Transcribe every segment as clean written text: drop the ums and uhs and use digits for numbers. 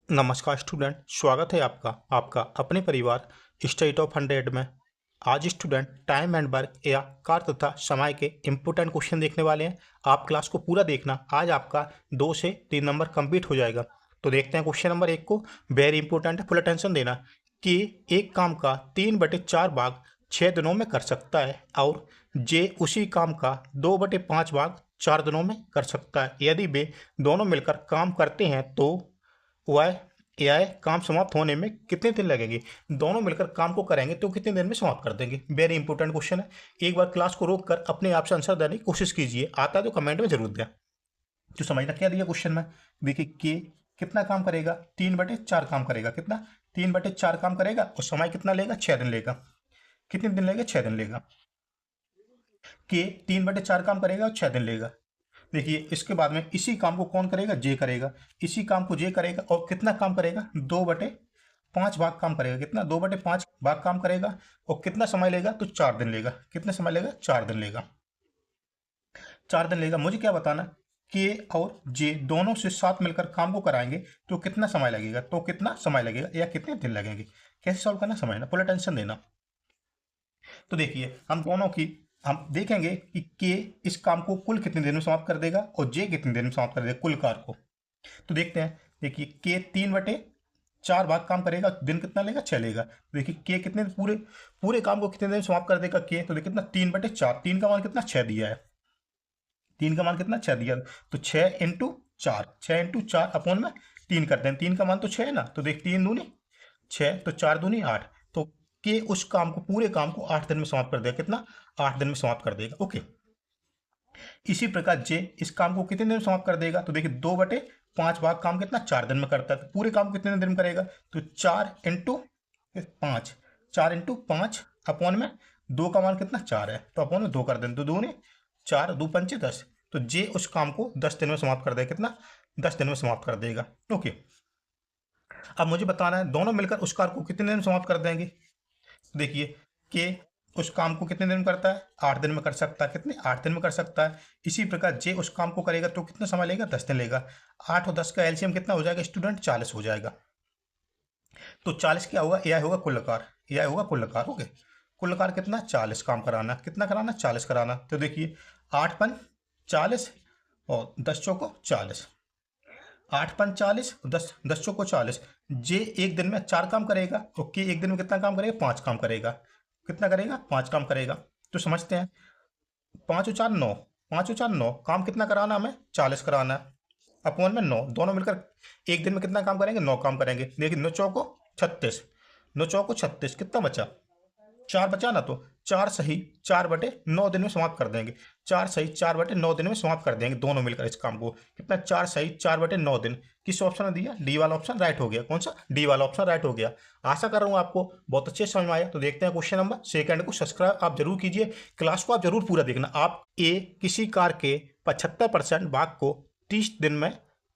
नमस्कार स्टूडेंट, स्वागत है आपका आपका अपने परिवार स्टेट ऑफ 100 में। आज स्टूडेंट टाइम एंड वर्क या कार्य तथा समय के इम्पोर्टेंट क्वेश्चन देखने वाले हैं। आप क्लास को पूरा देखना, आज आपका 2 से 3 नंबर कंप्लीट हो जाएगा। तो देखते हैं क्वेश्चन नंबर 1 को। वेरी इंपॉर्टेंट है, फुल अटेंशन देना कि एक काम का 3/4 भाग 6 दिनों में कर सकता है और जे उसी काम का 2/5 भाग 4 दिनों में कर सकता है। यदि वे दोनों मिलकर काम करते हैं तो वह एआई काम समाप्त होने में कितने दिन लगेंगे। दोनों मिलकर काम को करेंगे तो कितने दिन में समाप्त कर देंगे। वेरी इंपॉर्टेंट क्वेश्चन है। एक बार क्लास को रोक कर अपने आप से आंसर देने की कोशिश कीजिए। आता है तो कमेंट में जरूर दें। तो समझना क्या दिया क्वेश्चन में। देखिए के कितना काम करेगा, 3/4 काम करेगा। कितना, 3/4 काम करेगा और समय कितना लेगा, 6 दिन लेगा। कितने दिन लेगा, 6 दिन लेगा। के 3/4 काम करेगा और 6 दिन लेगा। देखिए इसके बाद में इसी काम को कौन करेगा, जे करेगा। इसी काम को जे करेगा और कितना काम करेगा, 2/5 भाग काम करेगा। कितना, 2/5 भाग काम करेगा और कितना समय लेगा, तो 4 दिन लेगा। कितना समय लेगा, 4 दिन लेगा। 4 दिन लेगा। मुझे क्या बताना, के और जे दोनों से साथ मिलकर काम को कराएंगे तो कितना समय लगेगा, तो कितना समय लगेगा या कितने दिन लगेंगे। कैसे सॉल्व करना, समझना, फुल अटेंशन देना। तो देखिए हम देखेंगे कि के इस काम को कुल कितने दिन में समाप्त कर देगा और जे कितने दिन में समाप्त कर देगा, कुल कार्य को। तो देखते हैं। देखिए के 3/4 भाग काम करेगा, दिन कितना लेगा, 6 लेगा। देखिए के कितने पूरे पूरे काम को कितने दिन में समाप्त कर देगा के, तो देखिए कितना, 3/4। 3 का मान कितना, 6 दिया है। 3 का मान कितना, 6 दिया। तो 6 × 4, 6 × 4 अपॉन में 3 करते हैं। 3 का मान तो 6 है ना, तो देख 3 दूनी 6, तो 4 दूनी 8। तो के उस काम को, पूरे काम को 8 दिन में समाप्त कर देगा। कितना, 8 दिन में समाप्त कर देगा। ओके। इसी प्रकार जे इस काम को कितने दिन में समाप्त कर देगा, तो देखिए 2/5 भाग काम कितना, 4 दिन में करता है। तो पूरे काम को कितने दिन में करेगा, तो 4 × 5, 4 × 5 अपॉन में 2 का मान कितना, 4 है, तो अपॉन में 2 कर दें। तो 2 ने 4, 2 पंचे 10। तो जे उस काम को 10 दिन में समाप्त कर देगा। कितना, 10 दिन में समाप्त कर देगा। ओके। अब मुझे बताना है दोनों मिलकर उस कार्य को कितने दिन में समाप्त कर देंगे। देखिए के उस काम को कितने दिन में करता है, 8 दिन में कर सकता है। कितने, 8 दिन में कर सकता है। इसी प्रकार जे उस काम को करेगा तो कितना समय लेगा, 10 दिन लेगा। 8 और 10 का एलसीएम कितना हो जाएगा स्टूडेंट, 40 हो जाएगा। तो 40 क्या होगा, यह होगा कुल आकार, यह होगा कुल आकार। ओके। कुल आकार कितना, 40 काम कराना। कितना कराना, 40 कराना। तो देखिए 8 × 5 = 40 और 10 चौको 40। 8 × 5 = 40, 10 चौको 40। जे एक दिन में 4 काम करेगा और के एक दिन में कितना काम करेगा, 5 काम करेगा। कितना करेगा, 5 काम करेगा। तो समझते हैं। 5 और 4 9, 5 और 4 9, काम कितना कराना हमें, 40 कराना है। अपॉन में 9, दोनों मिलकर एक दिन में कितना काम करेंगे, 9 काम करेंगे। देखिए 9 चौको 36, 9 चौको 36, कितना बचा, 4 बचा ना। तो 4 सही 4/9 दिन में समाप्त कर देंगे। 4 सही 4/9 दिन में समाप्त कर देंगे दोनों मिलकर इस काम को। कितना, 4 सही 4/9 दिन। किस ऑप्शन ने दिया, डी वाला ऑप्शन राइट हो गया। कौन सा, डी वाला ऑप्शन राइट हो गया। आशा कर रहा हूँ आपको बहुत अच्छे से समझ में आया। तो देखते हैं क्वेश्चन नंबर सेकंड को। सब्सक्राइब आप जरूर कीजिए, क्लास को आप जरूर पूरा देखना। आप ए किसी कार के 75% भाग को 30 दिन में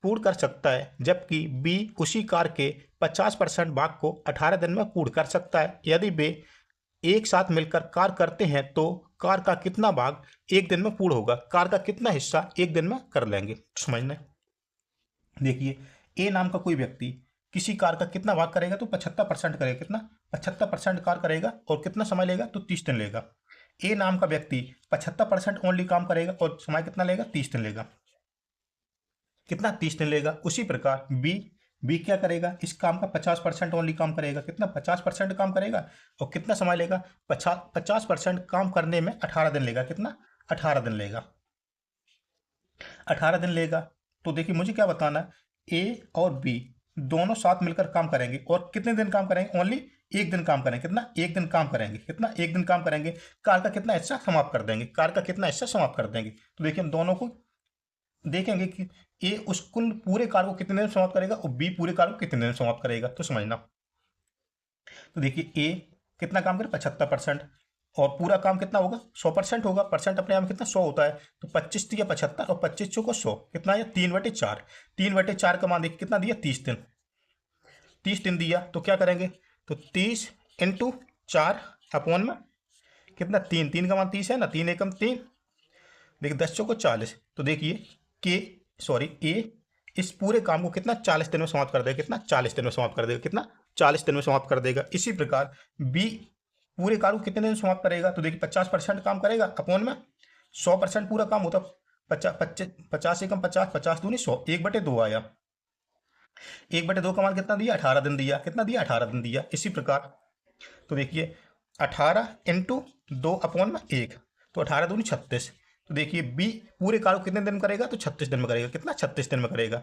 पूर्ण कर सकता है, जबकि बी उसी कार के 50% भाग को 18 दिन में पूर्ण कर सकता है। यदि वे एक साथ मिलकर कार्य करते हैं तो कार का कितना भाग एक दिन में पूर्ण होगा, कार का कितना हिस्सा एक दिन में कर लेंगे। समझना है। देखिए ए नाम का कोई व्यक्ति किसी कार का कितना भाग करेगा, तो 75% करेगा। कितना, 75% कार करेगा और कितना समय लेगा, तो 30 दिन लेगा। ए नाम का व्यक्ति 75% ओनली काम करेगा और समय कितना लेगा, 30 दिन लेगा। कितना, 30 दिन लेगा। उसी प्रकार बी बी क्या करेगा, इस काम का 50% ओनली काम करेगा। कितना, 50% काम करेगा और कितना समय लेगा, 50% काम करने में 18 दिन लेगा। कितना, 18 दिन लेगा। 18 दिन लेगा। तो देखिए मुझे क्या बताना है, ए और बी दोनों साथ मिलकर काम करेंगे और कितने दिन काम करेंगे, ओनली एक दिन काम करेंगे। कितना, एक दिन काम करेंगे। कितना, एक दिन काम करेंगे। कार का कितना हिस्सा समाप्त कर देंगे, कार का कितना हिस्सा समाप्त कर देंगे। तो देखिए हम दोनों को देखेंगे कि ए उस कुल पूरे कार को कितने दिन में समाप्त करेगा और बी पूरे कार को कितने दिन में समाप्त करेगा। तो समझना। तो देखिए ए कितना काम करे, 75%, और पूरा काम कितना होगा, 100% होगा। परसेंट अपने आप में कितना, 100 होता है। तो 25 दिया 75 और 25 चौको 100, कितना है, 3/4। 3/4 का मान देखिए कितना दिया, 30 दिन। 30 दिन दिया तो क्या करेंगे, तो 30 × 4 अपॉन में कितना, 3, 3 का मान 30 है ना, 3 एकम 3। देखिए 10 चौको 40। तो देखिए के सॉरी ए इस पूरे काम को कितना 40 दिन में समाप्त कर देगा, कितना 40 दिन में समाप्त कर देगा, कितना 40 दिन में समाप्त कर देगा। इसी प्रकार बी पूरे कार्य को कितने दिन में समाप्त करेगा, तो देखिए 50% काम करेगा अपॉन में 100% पूरा काम होता, 50 एकम 50, 50 दूनी 100, 1/2 आया। 1/2 का मान कितना दिया, 18 दिन दिया, कितना दिया 18 दिन दिया। इसी प्रकार तो देखिए 18 इंटू 2 अपॉन में 1, तो 18 दूनी 36। तो देखिए बी पूरे कार्य को कितने दिन में करेगा, तो 36 दिन में करेगा, कितना 36 दिन में करेगा।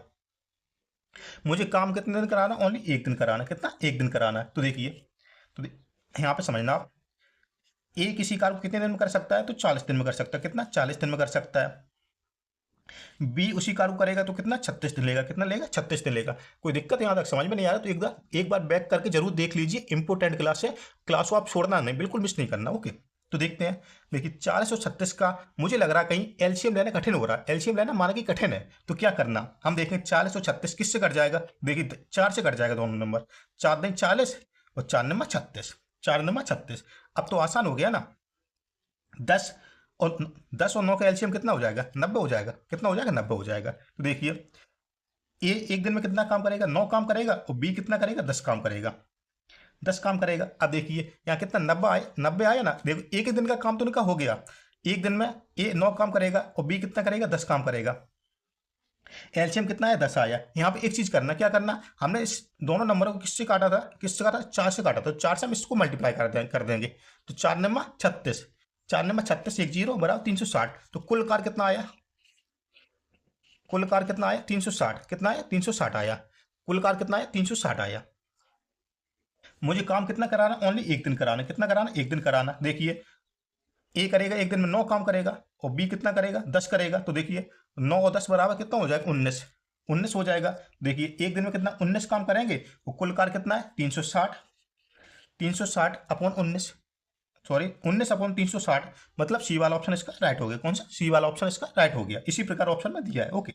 मुझे काम कितने दिन कराना, ओनली 1 दिन कराना, कितना 1 दिन कराना है। तो देखिए तो यहाँ पे समझना आप, ए किसी कार्य को कितने दिन में कर सकता है, तो 40 दिन में कर सकता है, कितना 40 दिन में कर सकता है। बी उसी कार्य को करेगा तो कितना 36 दिन लेगा, कितना लेगा 36 दिन लेगा। कोई दिक्कत यहाँ तक समझ में नहीं आ रहा तो एक बार बैक करके जरूर देख लीजिए, इंपोर्टेंट क्लास है, क्लास को आप छोड़ना नहीं, बिल्कुल मिस नहीं करना। ओके तो देखते हैं। देखिए 40 और 36 का मुझे लग रहा है कहीं एलसीएम लेना कठिन हो रहा है, एलसीएम लेना माना कि कठिन है, तो क्या करना हम देखें। 40 और 36 किससे कट जाएगा, देखिए 4 से कट जाएगा दोनों नंबर, 4 दिन 40 और 4 नंबर 36, 4 नंबर 36। अब तो आसान हो गया ना, 10 और 9 का एलसीएम कितना हो जाएगा, 90 हो जाएगा, कितना हो जाएगा 90 हो जाएगा। तो देखिए ए एक दिन में कितना काम करेगा, 9 काम करेगा, और बी कितना करेगा 10 काम करेगा, 10 काम करेगा। अब देखिए यहाँ कितना 90 आया ना, देखो एक ही दिन का काम तो इनका हो गया, एक दिन में ए 9 काम करेगा और बी कितना करेगा 10 काम करेगा। एलसीएम कितना है 10 आया। यहाँ पे एक चीज करना, क्या करना, हमने इस दोनों नंबरों को किससे काटा था, 4 से काटा था, 4 से हम इसको मल्टीप्लाई कर देंगे, तो 4 नंबर 36, 4 नंबर 36 एक जीरो बराबर 360। तो कुल कार कितना आया, कुल कार कितना आया 360, कितना आया 360 आया, कुल कार कितना आया 360 आया। मुझे काम कितना कराना, ओनली 1 दिन कराना, कितना कराना 1 दिन कराना। देखिए ए करेगा एक दिन में 9 काम करेगा और बी कितना करेगा 10 करेगा। तो देखिए 9 और 10 बराबर कितना हो जाएगा 19, 19 हो जाएगा। देखिए एक दिन में कितना 19 काम करेंगे, और कुल कार कितना है 360, 360 अपॉन 19, सॉरी 19 अपॉन 360, मतलब सी वाला ऑप्शन इसका राइट हो गया। कौन सा, सी वाला ऑप्शन इसका राइट हो गया। इसी प्रकार ऑप्शन में दिया है। ओके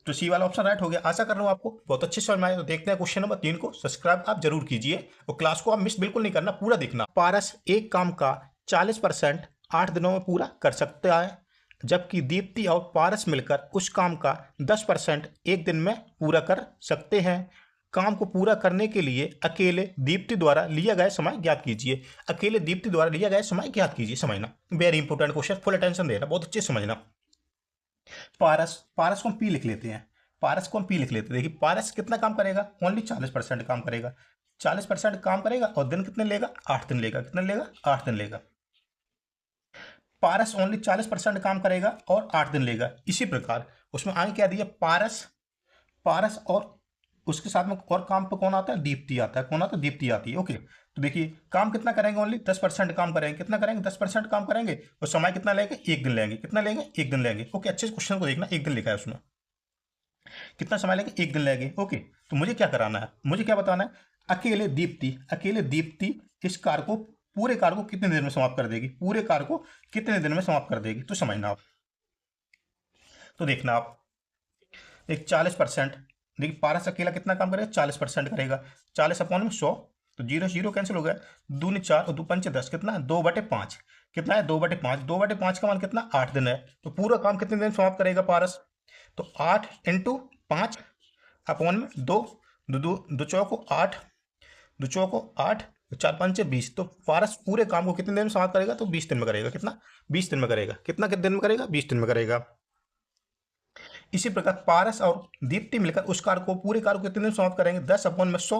तो सी वाला ऑप्शन राइट हो गया। आशा कर रहा हूँ आपको बहुत अच्छे समझ में आया। तो देखते हैं क्वेश्चन नंबर 3 को। सब्सक्राइब आप जरूर कीजिए और क्लास को आप मिस बिल्कुल नहीं करना, पूरा देखना। पारस एक काम का 40% 8 दिनों में पूरा कर सकता है, जबकि दीप्ति और पारस मिलकर उस काम का 10% 1 दिन में पूरा कर सकते हैं। काम को पूरा करने के लिए अकेले दीप्ति द्वारा लिया गया समय ज्ञात कीजिए। अकेले दीप्ति द्वारा लिया गया समय ज्ञात कीजिए। समझना very important question, full attention देना, बहुत अच्छे समझना। पारस को हम पी लिख लेते हैं, पारस को हम पी लिख लेते हैं। देखिए पारस कितना काम करेगा, ओनली 40% काम करेगा, 40% काम करेगा और दिन कितने लेगा 8 दिन लेगा, कितने लेगा 8 दिन लेगा। पारस ओनली 40% काम करेगा और 8 दिन लेगा। इसी प्रकार उसमें आगे क्या दिया, पारस और उसके साथ में और काम पे कौन आता है, दीप्ति आता है। कौन आता है, दीप्ति आती है। ओके तो देखिए काम कितना करेंगे, ओनली 10% काम करेंगे, कितना करेंगे 10% काम करेंगे, और समय कितना लेंगे 1 दिन लेंगे, कितना लेंगे 1 दिन लेंगे। ओके अच्छे से क्वेश्चन को देखना, 1 दिन लिखा है उसमें, कितना समय लेंगे 1 दिन लेंगे। ओके तो मुझे क्या कराना है, मुझे क्या बताना है, अकेले दीप्ति इस कार्य को पूरे कार्य को कितने दिन में समाप्त कर देगी, पूरे कार्य को कितने दिन में समाप्त कर देगी। तो समझना आप, तो देखना आप एक 40%, देखिए पारस अकेला कितना काम करेगा 40% करेगा, 40 अपॉन में 100, तो 0 0 कैंसिल हो गया, 2 ने 4 और 2 पंचे 10, कितना 2/5, कितना है 2/5, 2/5 का मान कितना 8 दिन है। तो पूरा काम कितने दिन समाप्त करेगा पारस, तो 8 इंटू 5 अपॉन में 2, 2 चौको 8, 2 चौको 8, 4 पंचे 20। तो पारस पूरे काम को कितने दिन में समाप्त करेगा, तो 20 दिन में करेगा, कितना 20 दिन में करेगा, कितना कितने दिन में करेगा 20 दिन में करेगा। इसी प्रकार पारस और दीप्ति मिलकर उस कार्य को पूरे कार्य को कितने दिन समाप्त करेंगे, 10 अपॉन में 100,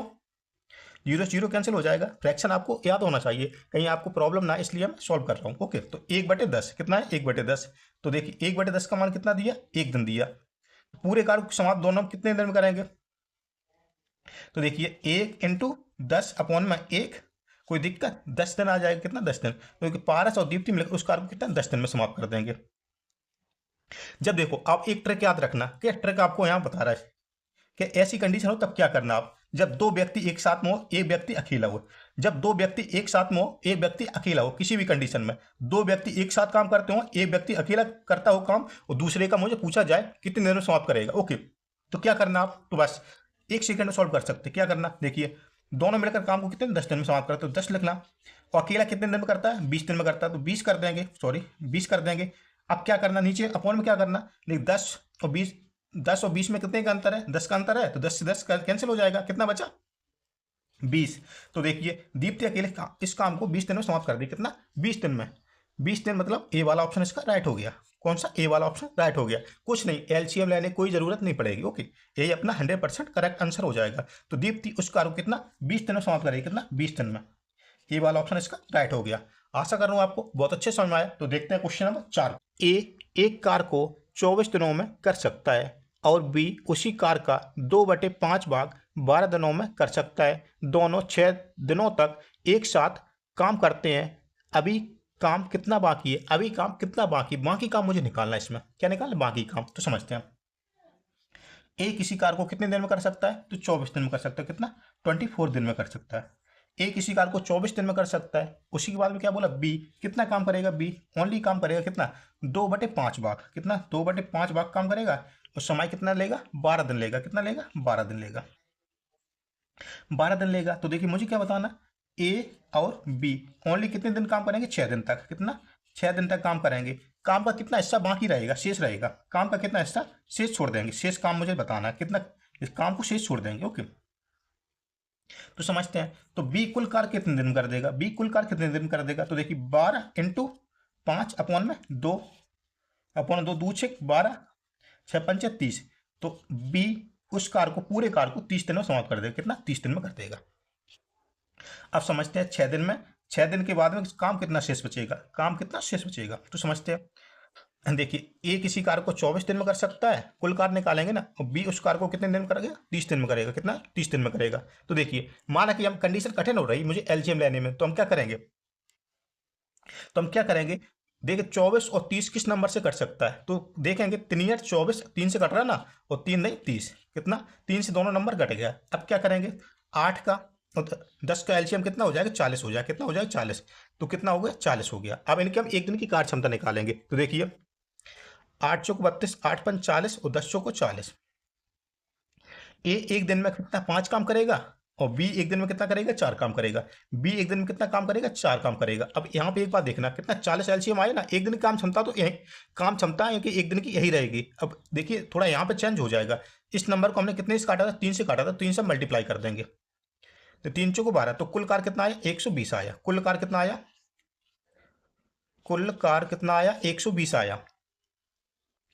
0 0 कैंसिल हो जाएगा। फ्रैक्शन आपको याद होना चाहिए, कहीं आपको प्रॉब्लम ना, इसलिए मैं सॉल्व कर रहा हूँ। ओके तो 1/10 कितना है 1/10, तो देखिए 1/10 का मान कितना दिया 1 दिन दिया। पूरे कार्य को समाप्त दोनों कितने दिन में करेंगे, तो देखिए 1 इंटू 10 अपॉन में 1, कोई दिक्कत 10 दिन आ जाएगा, कितना 10 दिन, क्योंकि पारस और दीप्ति मिलकर उस कार्य को कितना 10 दिन में समाप्त कर देंगे। जब देखो आप एक ट्रिक याद रखना, क्या ट्रिक आपको यहां बता रहा है कि ऐसी कंडीशन हो तब क्या करना आप, जब 2 व्यक्ति एक साथ में हो, एक व्यक्ति अकेला हो, जब 2 व्यक्ति एक साथ में हो, एक व्यक्ति अकेला हो, किसी भी कंडीशन में 2 व्यक्ति एक साथ काम करते हो, एक व्यक्ति अकेला करता हो काम, और दूसरे का मुझे पूछा जाए कितने देर में समाप्त करेगा। ओके तो क्या करना आप, तो बस 1 सेकंड में सॉल्व कर सकते। क्या करना, देखिए दोनों मिलकर काम को कितने 10 दिन में समाप्त करते हो, 10 लिखना, और अकेला कितने दिन में करता है 20 दिन में करता है, तो 20 कर देंगे, सॉरी 20 कर देंगे। अब क्या करना, नीचे अपॉन में क्या करना, देखिए 10 और 20 10 और 20 में कितने का अंतर है? 10 का अंतर है, तो 10 से 10 कैंसिल हो जाएगा, कितना बचा? 20। तो देखिए दीप्ति अकेले इस काम को 20 दिन में समाप्त कर दी, कितना? 20 दिन में। 20 दिन मतलब ए वाला ऑप्शन इसका राइट हो गया। कौन सा? ए वाला ऑप्शन राइट हो गया। कुछ नहीं, एलसीएम लेने की कोई जरूरत नहीं पड़ेगी। ओके, ये अपना 100% करेक्ट आंसर हो जाएगा। तो दीप्ति उस कार्य को कितना? 20 दिन में समाप्त करेगी, कितना? 20 दिन में। ए वाला ऑप्शन इसका राइट हो गया। आशा कर रहा हूँ आपको बहुत अच्छे समझ में आया। तो देखते हैं क्वेश्चन नंबर 4। ए एक कार को 24 दिनों में कर सकता है और बी उसी कार का 2/5 भाग 12 दिनों में कर सकता है। दोनों 6 दिनों तक एक साथ काम करते हैं। अभी काम कितना बाकी है? अभी काम कितना बाकी काम मुझे निकालना है। इसमें क्या निकालना? बाकी काम। तो समझते हैं। ए किसी कार को कितने दिन में कर सकता है? तो 24 दिन में कर सकता है। कितना? 24 दिन में कर सकता है। ए किसी कार को 24 दिन में कर सकता है। उसी के बाद में क्या बोला? बी कितना काम करेगा? बी ओनली काम करेगा कितना? 2/5 भाग। कितना? 2/5 भाग काम करेगा। और समय कितना लेगा? 12 दिन लेगा। कितना लेगा? 12 दिन लेगा। 12 दिन लेगा। तो देखिए मुझे क्या बताना, ए और बी ओनली कितने दिन काम करेंगे? 6 दिन तक। कितना? 6 दिन तक काम करेंगे। काम का कितना हिस्सा बाकी रहेगा? शेष रहेगा। काम का कितना हिस्सा शेष छोड़ देंगे? शेष काम मुझे बताना है कितना इस काम को शेष छोड़ देंगे। ओके, तो समझते हैं। तो बी कुल कार्य कितने दिन कर देगा? बी कुल कार्य कितने दिन कर देगा? तो देखिए 12 × 5 अपॉन में 2 अपॉन 2 2 6 12 6 5 30। तो बी उस कार को पूरे कार को 30 दिन में समाप्त कर देगा। कितना? 30 दिन में कर देगा। अब समझते हैं 6 दिन में, 6 दिन के बाद में काम कितना शेष बचेगा? काम कितना शेष बचेगा? तो समझते हैं। देखिए ए किसी कार को 24 दिन में कर सकता है, कुल कार निकालेंगे ना। और बी उस कार को कितने दिन में करेगा? 30 दिन में करेगा। कितना? 30 दिन में करेगा। तो देखिए माना कि हम कंडीशन कठिन हो रही मुझे एलसीएम लेने में, तो हम क्या करेंगे? देखिए 24 और 30 किस नंबर से कट सकता है? तो देखेंगे 3 8 24 3 से कट रहा ना, और 3 नहीं 30। कितना? 3 से दोनों नंबर कट गया। अब क्या करेंगे? 8 का और 10 का एलसीएम कितना हो जाएगा? 40 हो जाएगा। कितना हो जाएगा? 40। तो कितना हो गया? 40 हो गया। अब इनके हम एक दिन की कार्य क्षमता निकालेंगे। तो देखिए 8 चौक 32, 8 पंच 40 और 10 चौको 40। ए एक दिन में कितना? 5 काम करेगा और बी एक दिन में कितना करेगा? 4 काम करेगा। बी एक दिन में कितना काम करेगा? 4 काम करेगा। अब यहाँ पे एक बात देखना, कितना 40 एलसीएम आया ना, एक दिन की काम क्षमता तो यही काम क्षमता है कि एक दिन की यही रहेगी। अब देखिए थोड़ा यहाँ पे चेंज हो जाएगा। इस नंबर को हमने कितने से काटा था? 3 से काटा था। 3 से मल्टीप्लाई कर देंगे तो 3 चौको 12। तो कुल कार कितना आया? 120 आया। कुल कार कितना आया? कुल कार कितना आया? 120 आया।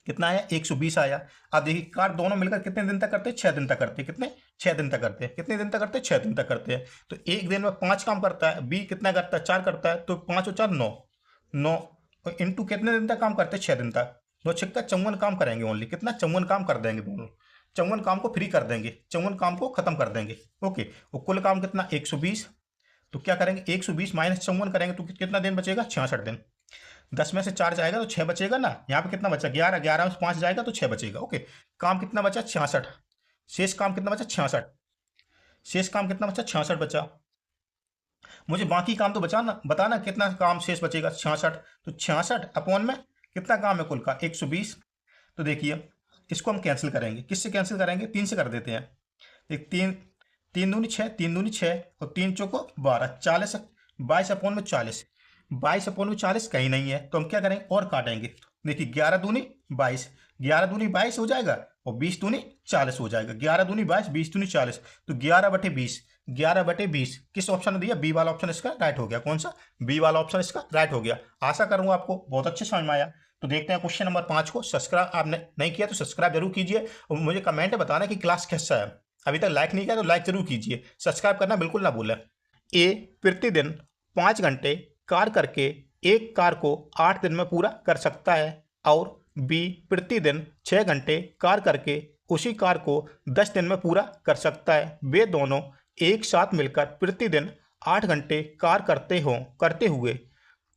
कितना आया? 120 आया। अब देखिए कार दोनों मिलकर कितने दिन तक करते हैं? 6 दिन तक करते हैं। कितने? 6 दिन तक करते हैं। कितने दिन तक करते हैं? 6 दिन तक करते हैं। तो एक दिन में 5 काम करता है। बी कितना करता है? 4 करता है। तो 5 और 4 9 9 और इंटू कितने दिन तक काम करते हैं? 6 दिन तक। 9 6 54 काम करेंगे ओनली। कितना? 54 काम कर देंगे दोनों। 54 काम को फ्री कर देंगे, 54 काम को खत्म कर देंगे। ओके, और कुल काम कितना? 120। तो क्या करेंगे? 120 माइनस 54 करेंगे तो कितना दिन बचेगा? 66 दिन। 10 में से 4 जाएगा तो 6 बचेगा ना। यहाँ पे कितना बचा? 11। 11 में से 5 जाएगा तो 6 बचेगा। ओके, काम कितना बचा? 66। शेष काम कितना बचा? 66। शेष काम कितना बचा? 66 बचा। मुझे बाकी काम तो बचा ना, बताना कितना काम शेष बचेगा? 66। तो 66 अपॉन में कितना काम है कुल का? 120। तो देखिए इसको हम कैंसिल करेंगे। किससे कैंसिल करेंगे? 3 से कर देते हैं। एक 3 3 दूनी 6, 3 दूनी 6 और 3 चौको 12, 40 22 अपॉन में 40। 22 अपॉन में 40 कहीं नहीं है, तो हम क्या करेंगे? और काटेंगे। देखिए 11 दूनी 22, 11 दूनी 22 हो जाएगा और 20 दूनी 40 हो जाएगा। 11 दूनी 22, 20 दूनी 40। तो 11/20, 11/20 किस ऑप्शन ने दिया? बी वाला ऑप्शन इसका राइट हो गया। कौन सा? बी वाला ऑप्शन इसका राइट हो गया। आशा करूंगा आपको बहुत अच्छे समझ में आया। तो देखते हैं क्वेश्चन नंबर 5 को। सब्सक्राइब आपने नहीं किया तो सब्सक्राइब जरूर कीजिए और मुझे कमेंट में बताना कि क्लास कैसा है। अभी तक लाइक नहीं किया तो लाइक जरूर कीजिए, सब्सक्राइब करना बिल्कुल ना भूलें। ए प्रतिदिन 5 घंटे कार्य करके एक कार को 8 दिन में पूरा कर सकता है और बी प्रतिदिन 6 घंटे कार्य करके उसी कार को 10 दिन में पूरा कर सकता है। वे दोनों एक साथ मिलकर प्रतिदिन 8 घंटे कार्य करते हुए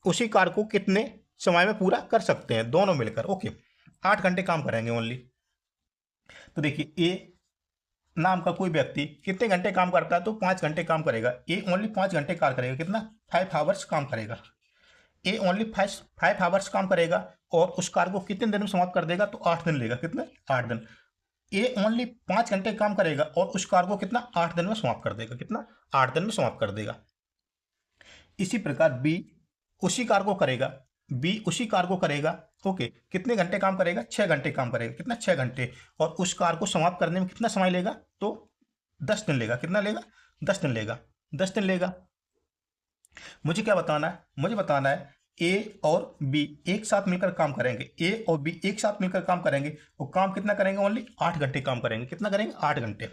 उसी कार को कितने समय में पूरा कर सकते हैं? दोनों मिलकर। ओके, 8 घंटे काम करेंगे ओनली। तो देखिए ए नाम का कोई व्यक्ति कितने घंटे काम करता है? तो 5 घंटे काम करेगा। ए ओनली 5 घंटे कार्य करेगा। कितना? 5 आवर्स काम करेगा। ए ओनली 5 आवर्स काम करेगा और उस कार्य को कितने दिन में समाप्त कर देगा? तो 8 दिन लेगा। कितने? 8 दिन। ए ओनली 5 घंटे काम करेगा और उस कार्य को कितना? 8 दिन में समाप्त कर देगा। कितना? 8 दिन में समाप्त कर देगा। इसी प्रकार बी उसी कार्य को करेगा बी उसी कार को करेगा, ओके, कितने घंटे काम करेगा, 6 घंटे काम करेगा, कितना 6 घंटे, और उस कार को समाप्त करने में कितना समय लेगा, तो 10 दिन लेगा, कितना लेगा, 10 दिन लेगा, 10 दिन लेगा। मुझे क्या बताना है, मुझे बताना है ए और बी एक साथ मिलकर काम करेंगे, ए और बी एक साथ मिलकर काम करेंगे, और काम कितना करेंगे, ओनली 8 घंटे काम करेंगे, कितना करेंगे, 8 घंटे,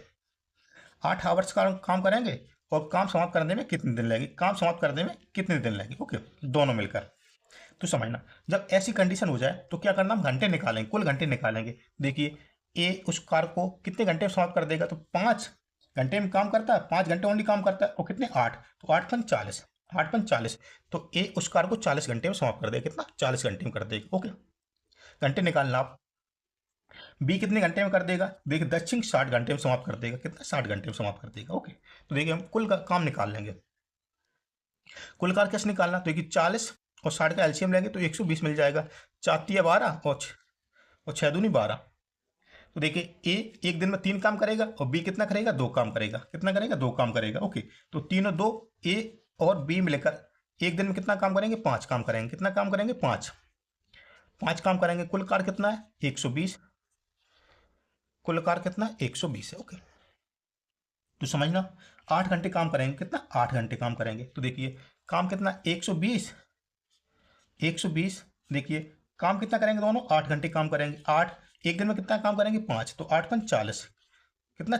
8 आवर्स का काम करेंगे, और काम समाप्त करने में कितने दिन लगेंगे, काम समाप्त करने में कितने दिन लगेंगे, ओके, दोनों मिलकर। तो समझना, जब ऐसी कंडीशन हो जाए तो क्या करना, हम घंटे निकालेंगे, कुल घंटे निकालेंगे। देखिए ए उस कार को कितने घंटे में समाप्त कर देगा, तो 5 घंटे में काम करता है, 5 घंटे ओनली काम करता है, और कितने, 8, तो 8 पन 40, 8 पन 40, तो ए उस कार को 40 घंटे में समाप्त कर देगा, कितना, 40 घंटे में कर देगा, ओके। घंटे निकालना आप, बी कितने घंटे में कर देगा, देखिए दक्षिण 60 घंटे में समाप्त कर देगा, कितना, 60 घंटे में समाप्त कर देगा, ओके। तो देखिए हम कुल का काम निकाल लेंगे, कुल कार कैसे निकालना, तो देखिए 40 और 60 का एलसीएम लेंगे तो 120 मिल जाएगा, 4 12 और 6 दूनी 12। तो देखिए ए एक दिन में 3 काम करेगा, और बी कितना करेगा, 2 काम करेगा, कितना करेगा, 2 काम करेगा, ओके। तो 3 और 2, ए और बी मिलकर एक दिन में कितना काम करेंगे, 5 काम करेंगे, कितना काम करेंगे, 5 काम करेंगे, कुल कार कितना है, 120, कुल कार कितना, 120 है, ओके। तो समझना, 8 घंटे काम करेंगे, कितना, 8 घंटे काम करेंगे, तो देखिए काम कितना, 120, 120, देखिए काम कितना करेंगे दोनों, 8 घंटे काम करेंगे, 8 एक दिन में कितना काम करेंगे, 5, तो 8 पन 40, कितना,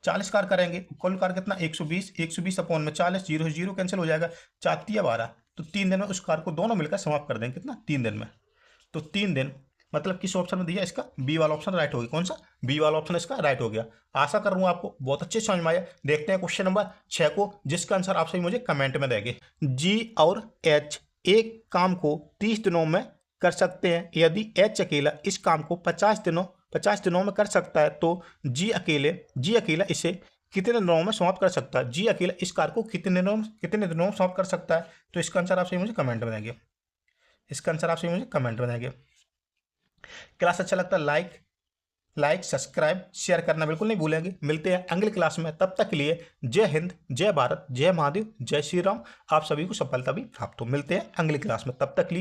40 कार करेंगे, कुल कार कितना, 120, 120 अपॉन में 40, 0 0 कैंसिल हो जाएगा, 4 12, तो 3 दिन में उस कार को दोनों मिलकर समाप्त कर देंगे, कितना, 3 दिन में। तो 3 दिन मतलब किस ऑप्शन में दिया, इसका बी वाला ऑप्शन राइट हो गया, कौन सा, बी वाला ऑप्शन इसका राइट हो गया। आशा कर रहा हूँ आपको बहुत अच्छे समझ में आया। देखते हैं क्वेश्चन नंबर 6 को, जिसका आंसर आप सभी मुझे कमेंट में देंगे। जी और एच एक काम को 30 दिनों में कर सकते हैं, यदि एच अकेला इस काम को 50 दिनों में कर सकता है, तो जी अकेला इसे कितने दिनों में समाप्त कर सकता है, जी अकेला इस कार को कितने दिनों में समाप्त कर सकता है। तो इसका आंसर आप सभी मुझे कमेंट में देंगे, इसका आंसर आप सभी मुझे कमेंट में देंगे। क्लास अच्छा लगता है लाइक सब्सक्राइब शेयर करना बिल्कुल नहीं भूलेंगे। मिलते हैं अगली क्लास में, तब तक के लिए जय हिंद, जय भारत, जय महादेव, जय श्री राम। आप सभी को सफलता भी प्राप्त हो। मिलते हैं अगली क्लास में, तब तक के लिए।